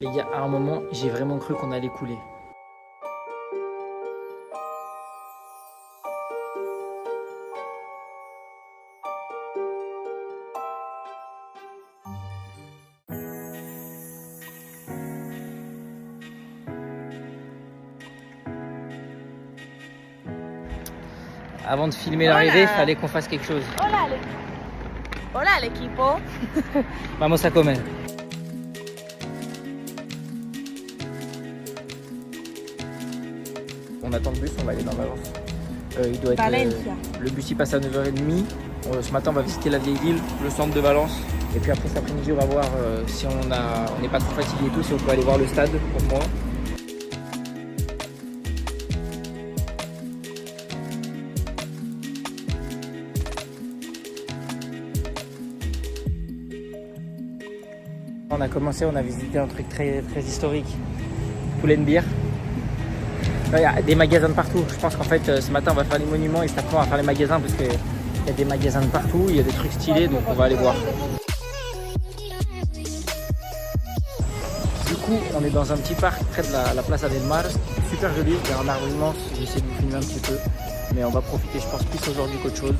Les gars, à un moment, j'ai vraiment cru qu'on allait couler. Avant de filmer l'arrivée, il fallait qu'on fasse quelque chose. Hola al equipo. Vamos a comer. On attend le bus, on va aller dans Valence. Il doit être, Valencia. le bus il passe à 9h30. Ce matin on va visiter la vieille ville, le centre de Valence. Et puis après cet après-midi on va voir si on n'est pas trop fatigué et tout, si on peut aller voir le stade pour moi. On a commencé, on a visité un truc très, très historique, Pull&Bear. Il y a des magasins de partout. Je pense qu'en fait ce matin on va faire les monuments et cet après on va faire les magasins parce qu'il y a des magasins de partout, il y a des trucs stylés, donc on va aller voir. Du coup on est dans un petit parc près de la Plaza del Mar, super joli, il y a un arbre immense, j'ai essayé de vous filmer un petit peu, mais on va profiter je pense plus aujourd'hui qu'autre chose.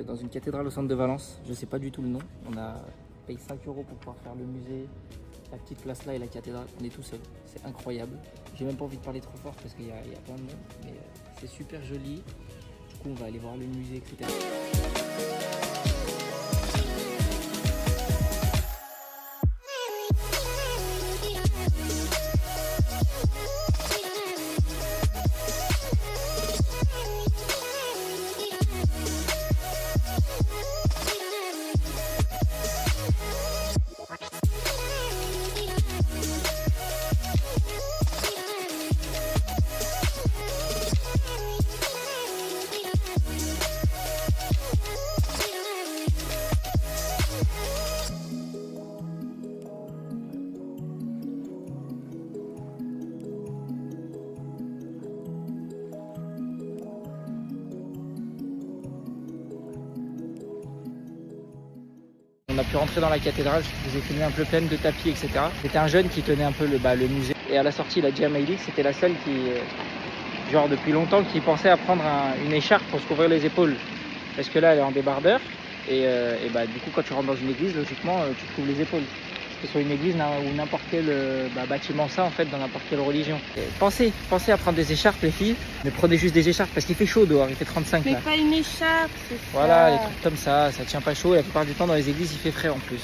Dans une cathédrale au centre de Valence, je sais pas du tout le nom. On a payé 5 € pour pouvoir faire le musée, la petite place là et la cathédrale. On est tout seul, c'est incroyable. J'ai même pas envie de parler trop fort parce qu'il y a plein de monde, mais c'est super joli. Du coup, on va aller voir le musée, etc. On a pu rentrer dans la cathédrale, je vous ai filmé un peu pleine de tapis, etc. C'était un jeune qui tenait un peu le musée. Et à la sortie, il a dit à Maïli que c'était la seule qui, genre depuis longtemps, qui pensait à prendre une écharpe pour se couvrir les épaules. Parce que là, elle est en débardeur. Et du coup, quand tu rentres dans une église, logiquement, tu te couvres les épaules. Que ce soit une église ou n'importe quel bâtiment ça, en fait, dans n'importe quelle religion. Et pensez à prendre des écharpes, les filles. Mais prenez juste des écharpes parce qu'il fait chaud dehors, il fait 35 Mais là. pas une écharpe, c'est ça. Voilà, les trucs comme ça tient pas chaud. Et la plupart du temps, dans les églises, il fait frais en plus.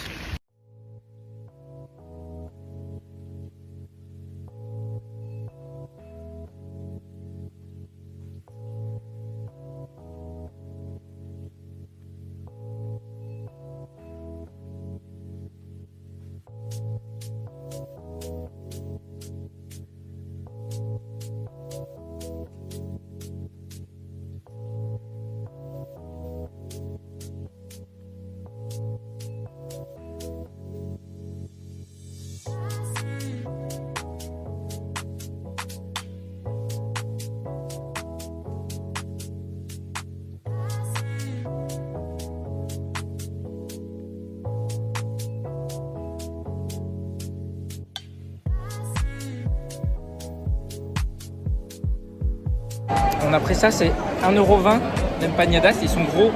On a pris ça, c'est 1,20 € d'empanadas, ils sont gros,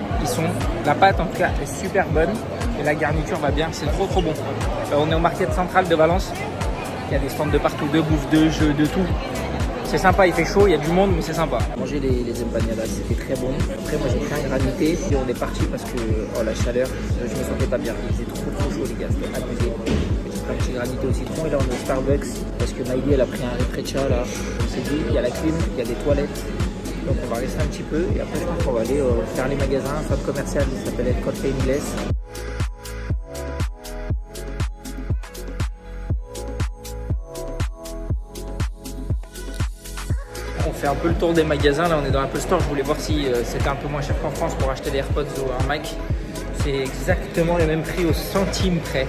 la pâte en tout cas est super bonne et la garniture va bien, c'est trop bon. On est au market central de Valence, il y a des stands de partout, de bouffe, de jeux, de tout. C'est sympa, il fait chaud, il y a du monde mais c'est sympa. Manger les empanadas, c'était très bon. Après moi j'ai pris un granité et on est parti parce que la chaleur, je me sentais pas bien. Il faisait trop chaud les gars, c'était abusé. J'ai pris un petit granité au citron et là on est au Starbucks parce que Maïli elle a pris un reprecha là. On s'est dit, il y a la clim, il y a des toilettes. Donc on va rester un petit peu et après je pense qu'on va aller faire les magasins, un centre commercial qui s'appelle El Corte Inglés. fait un peu le tour des magasins. Là, on est dans l'Apple Store. Je voulais voir si c'était un peu moins cher qu'en France pour acheter des AirPods ou un Mac. C'est exactement les mêmes prix au centime près.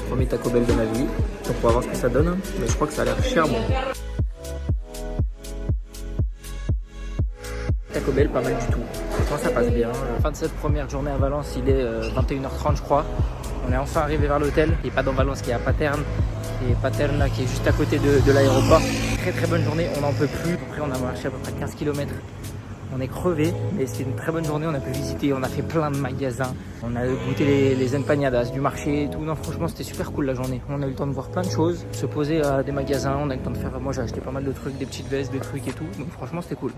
Premier Taco Bell de ma vie, donc on va voir ce que ça donne, mais je crois que ça a l'air cher bon. Taco Bell pas mal du tout, franchement ça passe bien. Fin de cette première journée à Valence, il est 21h30 je crois. On est enfin arrivé vers l'hôtel, qui n'est pas dans Valence, qui est à Paterne, qui est juste à côté de l'aéroport. Très bonne journée, on n'en peut plus. Après on a marché à peu près 15 km. On est crevé, mais c'était une très bonne journée, on a pu visiter, on a fait plein de magasins, on a goûté les empanadas du marché et tout. Non, franchement, c'était super cool la journée. On a eu le temps de voir plein de choses, se poser à des magasins, on a eu le temps de faire, moi j'ai acheté pas mal de trucs, des petites vestes, des trucs et tout. Donc franchement, c'était cool.